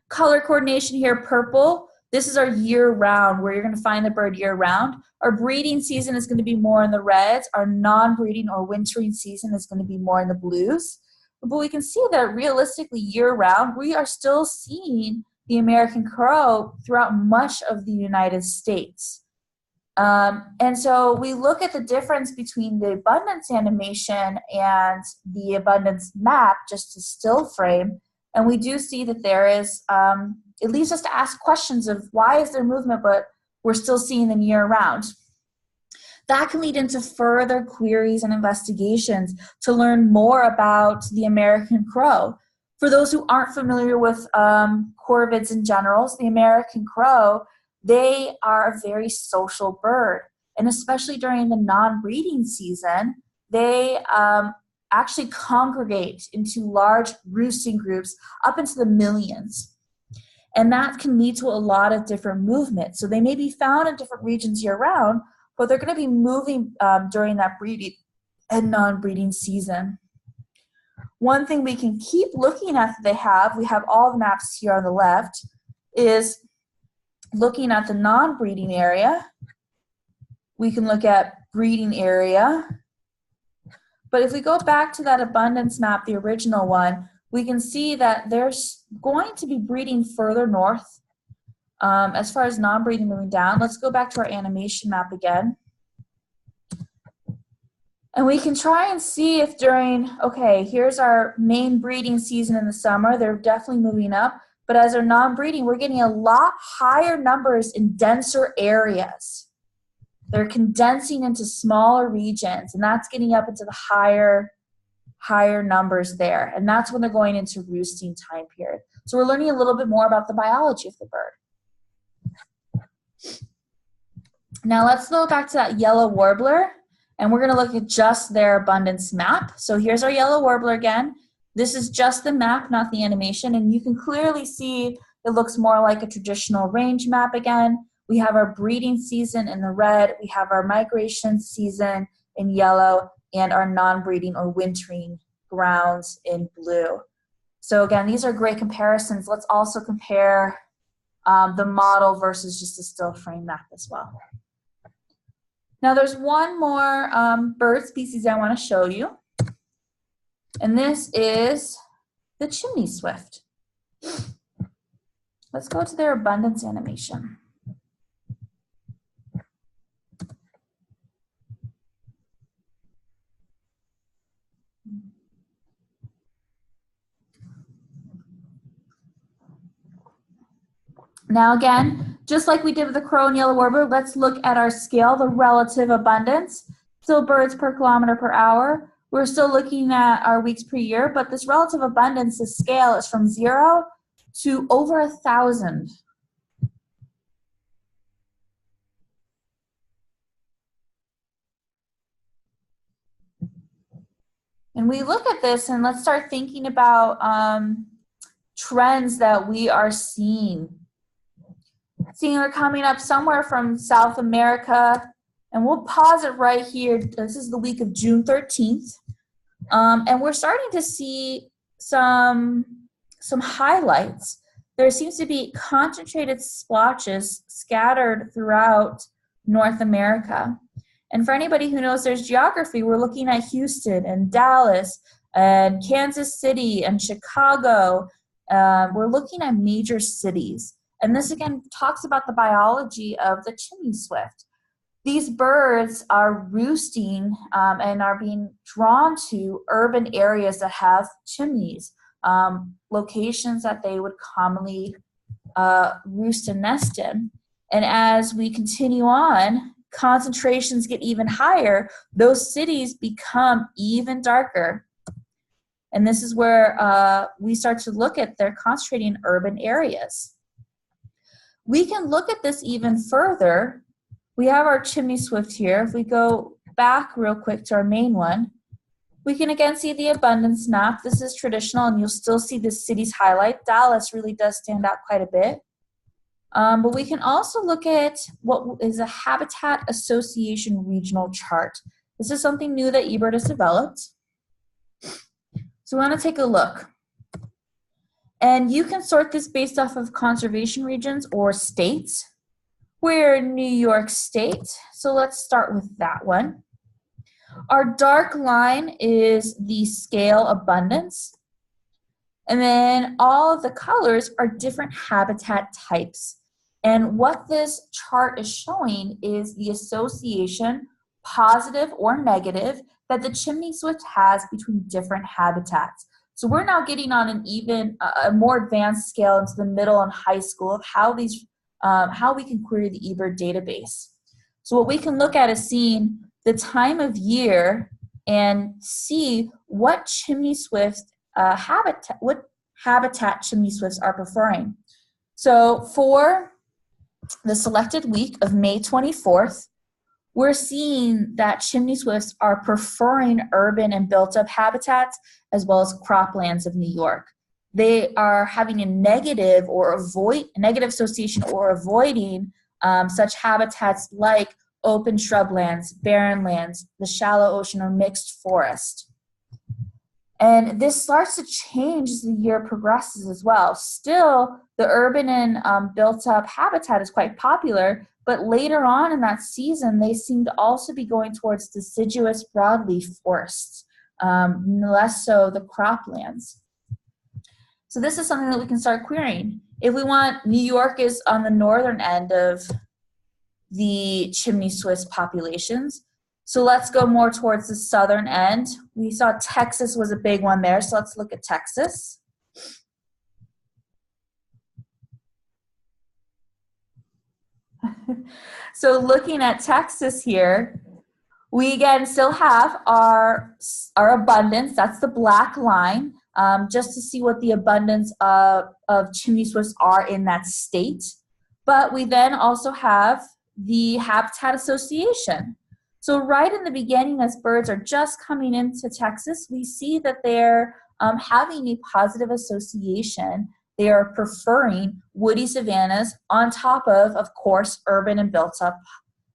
Color coordination here, purple. This is our year-round, where you're going to find the bird year-round. Our breeding season is going to be more in the reds. Our non-breeding or wintering season is going to be more in the blues. But we can see that realistically year-round, we are still seeing the American crow throughout much of the United States. And so we look at the difference between the abundance animation and the abundance map, just a still frame, and we do see that there is, it leaves us to ask questions of why is there movement, but we're still seeing them year-round. That can lead into further queries and investigations to learn more about the American crow. For those who aren't familiar with corvids in general, the American crow, they are a very social bird. And especially during the non-breeding season, they actually congregate into large roosting groups up into the millions. And that can lead to a lot of different movement. So they may be found in different regions year-round, but they're going to be moving during that breeding and non-breeding season. One thing we can keep looking at that we have all the maps here on the left, is looking at the non-breeding area. We can look at breeding area. But if we go back to that abundance map, the original one, we can see that there's going to be breeding further north. As far as non-breeding moving down, let's go back to our animation map again. And we can try and see if here's our main breeding season in the summer. They're definitely moving up. But as our non-breeding, we're getting a lot higher numbers in denser areas. They're condensing into smaller regions, and that's getting up into the higher numbers there. And that's when they're going into roosting time period. So we're learning a little bit more about the biology of the bird. Now let's go back to that yellow warbler, and we're going to look at just their abundance map. So here's our yellow warbler again. This is just the map, not the animation, and you can clearly see it looks more like a traditional range map again. We have our breeding season in the red, we have our migration season in yellow, and our non-breeding or wintering grounds in blue. So again, these are great comparisons. Let's also compare the model versus just a still frame map as well. Now there's one more bird species I want to show you, and this is the chimney swift. Let's go to their abundance animation. Now again, just like we did with the crow and yellow warbler, let's look at our scale, the relative abundance. Still birds per kilometer per hour. We're still looking at our weeks per year, but this relative abundance, the scale is from 0 to over 1,000. And we look at this and let's start thinking about trends that we are seeing. Seeing we're coming up somewhere from South America, and we'll pause it right here. This is the week of June 13th. And we're starting to see some highlights. There seems to be concentrated splotches scattered throughout North America. And for anybody who knows there's geography, we're looking at Houston and Dallas and Kansas City and Chicago. We're looking at major cities. And this again talks about the biology of the chimney swift. These birds are roosting and are being drawn to urban areas that have chimneys, locations that they would commonly roost and nest in. And as we continue on, concentrations get even higher, those cities become even darker. And this is where we start to look at they're concentrating in urban areas. We can look at this even further we have our chimney swift here. If we go back real quick to our main one, we can again see the abundance map. This is traditional, and you'll still see the cities highlight. Dallas really does stand out quite a bit. But we can also look at what is a habitat association regional chart. This is something new that eBird has developed. So we want to take a look. And you can sort this based off of conservation regions or states. We're in New York State, so let's start with that one. Our dark line is the scale abundance. And then all of the colors are different habitat types. And what this chart is showing is the association, positive or negative, that the chimney swift has between different habitats. So we're now getting on an even a more advanced scale into the middle and high school of how we can query the eBird database. So what we can look at is seeing the time of year and see what chimney swift habitat chimney swifts are preferring. So for the selected week of May 24th, we're seeing that chimney swifts are preferring urban and built-up habitats as well as croplands of New York. They are having a negative association or avoiding such habitats like open shrublands, barren lands, the shallow ocean, or mixed forest. And this starts to change as the year progresses as well. Still, the urban and built-up habitat is quite popular, but later on in that season, they seem to also be going towards deciduous broadleaf forests, less so the croplands. So this is something that we can start querying. If we want, New York is on the northern end of the chimney swift populations. So let's go more towards the southern end. We saw Texas was a big one there, so let's look at Texas. So looking at Texas here, we again still have our abundance, that's the black line, just to see what the abundance of chimney swifts are in that state. But we then also have the habitat association. So right in the beginning, as birds are just coming into Texas, we see that they're having a positive association. They are preferring woody savannas on top of course, urban and built-up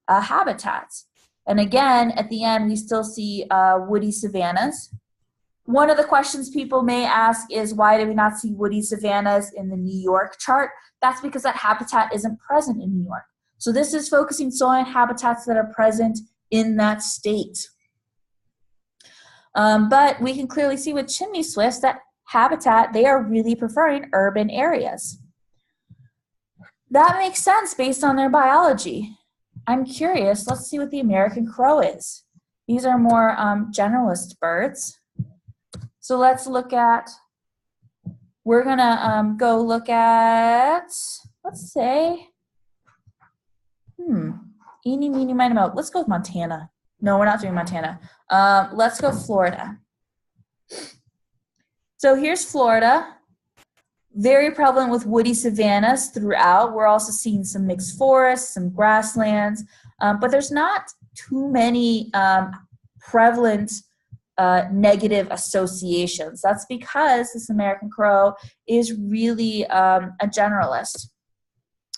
habitats. And again, at the end, we still see woody savannas. One of the questions people may ask is, why do we not see woody savannas in the New York chart? That's because that habitat isn't present in New York. So this is focusing solely on habitats that are present in that state. But we can clearly see with chimney swifts that habitat, they are really preferring urban areas. That makes sense based on their biology. I'm curious, let's see what the American crow is. These are more generalist birds. So let's look at, we're gonna go look at, let's say, eeny, meeny, miny, moe. Let's go with Montana. No, we're not doing Montana. Let's go Florida. So here's Florida. Very prevalent with woody savannas throughout. We're also seeing some mixed forests, some grasslands, but there's not too many prevalent negative associations. That's because this American crow is really a generalist.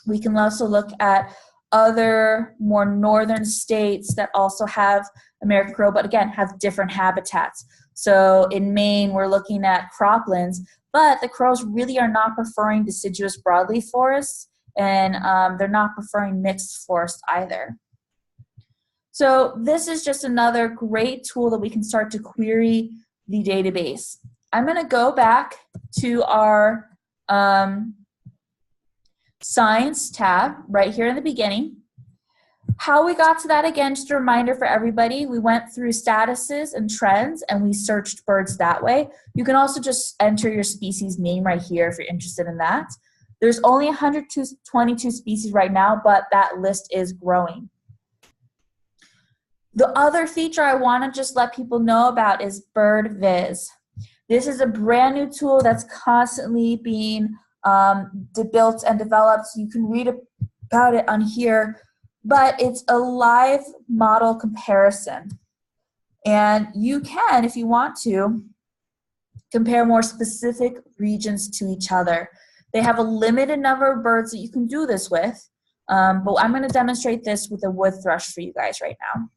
We can also look at other more northern states that also have American crow, but again, have different habitats. So in Maine, we're looking at croplands, but the crows really are not preferring deciduous broadleaf forests, and they're not preferring mixed forest either. So this is just another great tool that we can start to query the database. I'm going to go back to our Science tab right here in the beginning. How we got to that, again, just a reminder for everybody, we went through statuses and trends and we searched birds that way. You can also just enter your species name right here if you're interested in that. There's only 122 species right now, but that list is growing. The other feature I want to just let people know about is Bird Viz. This is a brand new tool that's constantly being built and developed. So you can read about it on here. but it's a live model comparison. And you can, if you want to, compare more specific regions to each other. They have a limited number of birds that you can do this with, but I'm going to demonstrate this with a wood thrush for you guys right now.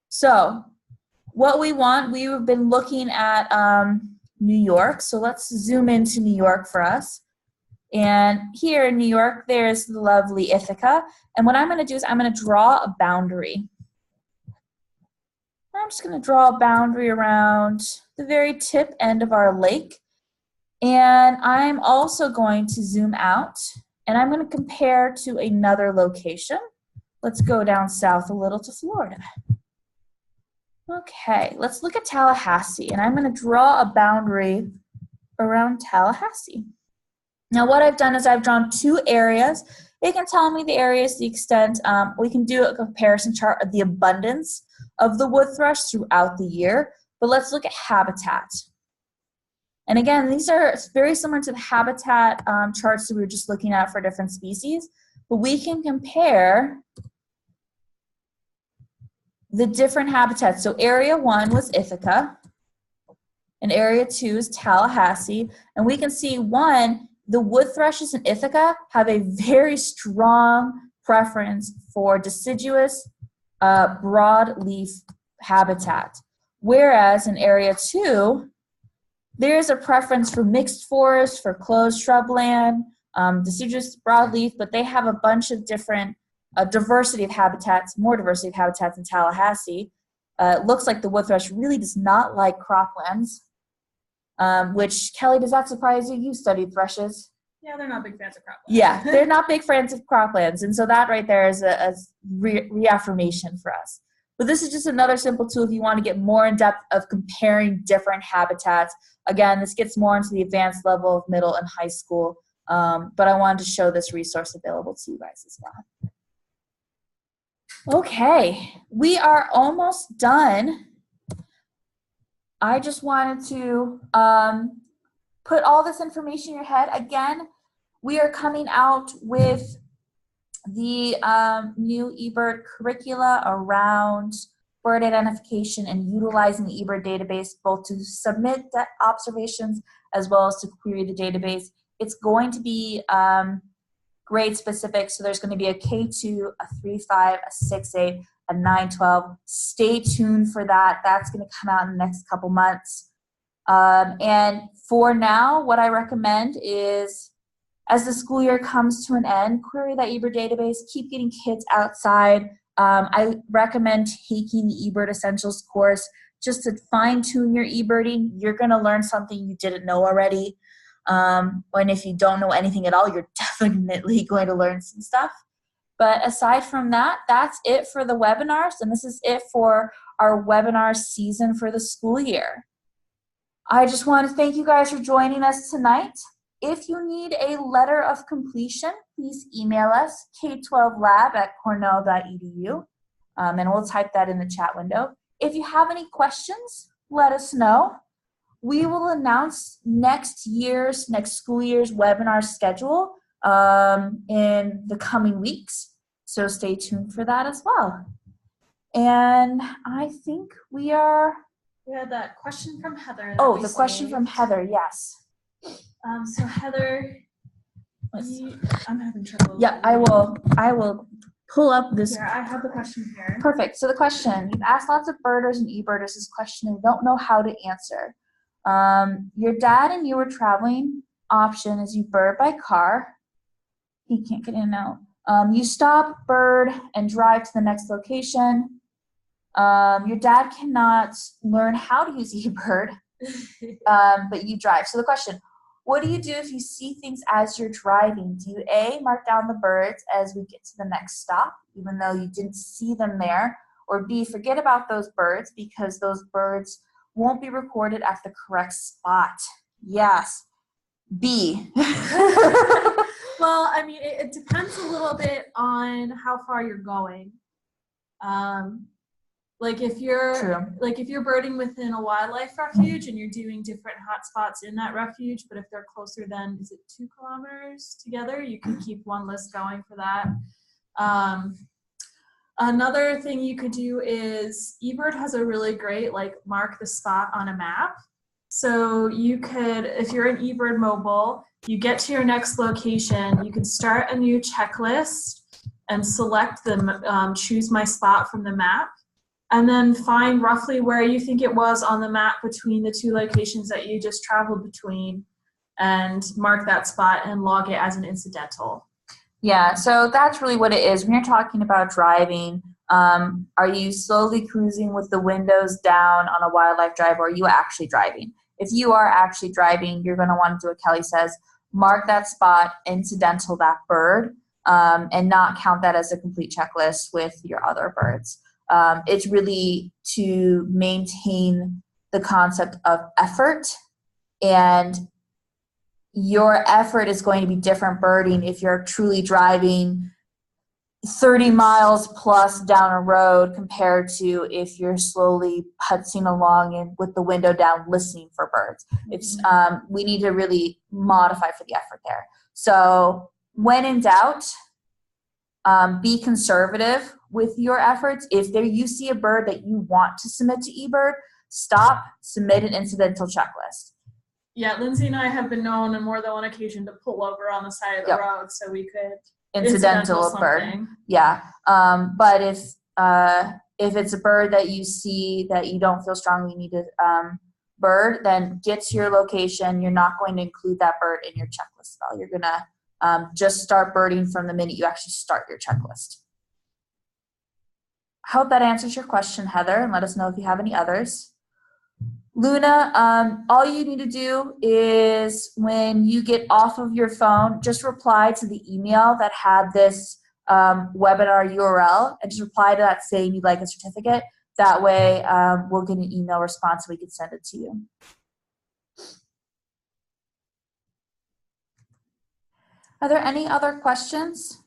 So what we want, we've been looking at New York, so let's zoom into New York for us. And here in New York, there's the lovely Ithaca. And what I'm going to do is I'm going to draw a boundary. I'm just going to draw a boundary around the very tip end of our lake. And I'm also going to zoom out, and I'm going to compare to another location. Let's go down south a little to Florida. Okay, let's look at Tallahassee, and I'm going to draw a boundary around Tallahassee. Now what I've done is I've drawn two areas. It can tell me the areas, the extent. We can do a comparison chart of the abundance of the wood thrush throughout the year, but let's look at habitat. And again, these are very similar to the habitat charts that we were just looking at for different species, but we can compare the different habitats. So area 1 was Ithaca, and area 2 is Tallahassee, and we can see the wood thrushes in Ithaca have a very strong preference for deciduous broadleaf habitat, whereas in area 2, there's a preference for mixed forest, for closed shrubland, deciduous broadleaf, but they have a bunch of different diversity of habitats, more diversity of habitats in Tallahassee. It looks like the wood thrush really does not like croplands, which, Kelly, does that surprise you? You studied thrushes. Yeah, they're not big fans of croplands. Yeah, they're not big fans of croplands, and so that right there is a reaffirmation for us. But this is just another simple tool if you want to get more in depth of comparing different habitats. Again, this gets more into the advanced level of middle and high school, but I wanted to show this resource available to you guys as well. Okay, we are almost done. I just wanted to put all this information in your head. Again, we are coming out with the new eBird curricula around bird identification and utilizing the eBird database both to submit observations as well as to query the database. It's going to be grade specific, so there's going to be a K2, a 3.5, a 6.8, a 9.12. Stay tuned for that. That's going to come out in the next couple months. And for now, what I recommend is, as the school year comes to an end, query that eBird database, keep getting kids outside. I recommend taking the eBird Essentials course just to fine-tune your eBirding. You're going to learn something you didn't know already. And if you don't know anything at all, you're definitely going to learn some stuff. But aside from that, that's it for the webinars, and this is it for our webinar season for the school year. I just want to thank you guys for joining us tonight. If you need a letter of completion, please email us, k12lab@cornell.edu, and we'll type that in the chat window. If you have any questions, let us know. We will announce next school year's webinar schedule in the coming weeks, so stay tuned for that as well. And I think we had that question from Heather. Oh, the question from Heather, yes. So Heather, I'm having trouble. Yeah, I will pull up this. Here, I have the question here. Perfect. So the question, you've asked lots of birders and eBirders this question and don't know how to answer. Your dad and you were traveling. Option is you bird by car. He can't get in and out. You stop, bird, and drive to the next location. Your dad cannot learn how to use eBird, but you drive. So the question, what do you do if you see things as you're driving? Do you A, mark down the birds as we get to the next stop, even though you didn't see them there? Or B, forget about those birds because those birds won't be recorded at the correct spot? Yes. B. Well, I mean, it depends a little bit on how far you're going. Like if you're birding within a wildlife refuge and you're doing different hotspots in that refuge, but if they're closer than, is it 2 kilometers together, you can keep one list going for that. Another thing you could do is eBird has a really great like mark the spot on a map. So you could, if you're in eBird mobile, you get to your next location, you can start a new checklist and select the choose my spot from the map, and then find roughly where you think it was on the map between the two locations that you just traveled between, and mark that spot and log it as an incidental. Yeah, so that's really what it is. When you're talking about driving, are you slowly cruising with the windows down on a wildlife drive, or are you actually driving? If you are actually driving, you're going to want to do what Kelly says, mark that spot, incidental that bird, and not count that as a complete checklist with your other birds. It's really to maintain the concept of effort, and your effort is going to be different birding if you're truly driving 30 miles plus down a road compared to if you're slowly putzing along and with the window down listening for birds. It's we need to really modify for the effort there. So when in doubt, be conservative with your efforts. If there you see a bird that you want to submit to eBird, stop, submit an incidental checklist. Yeah, Lindsay and I have been known on more than one occasion to pull over on the side of the road so we could incidental bird. Yeah. But if it's a bird that you see that you don't feel strongly need to bird, then get to your location. You're not going to include that bird in your checklist at all. You're gonna just start birding from the minute you actually start your checklist. I hope that answers your question, Heather, and let us know if you have any others. Luna, all you need to do is when you get off of your phone, just reply to the email that had this webinar URL, and just reply to that saying you'd like a certificate. That way we'll get an email response so we can send it to you. Are there any other questions?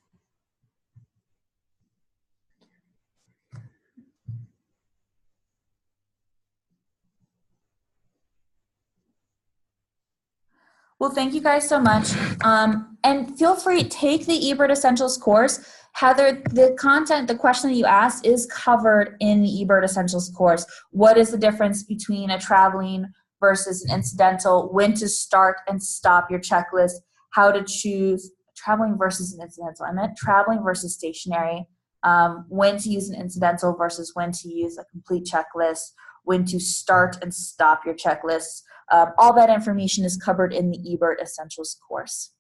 Well, thank you guys so much. And feel free to take the eBird Essentials course. Heather, the content, the question that you asked is covered in the eBird Essentials course. What is the difference between a traveling versus an incidental, when to start and stop your checklist, how to choose traveling versus an incidental. I meant traveling versus stationary, when to use an incidental versus when to use a complete checklist, when to start and stop your checklists. All that information is covered in the eBird Essentials course.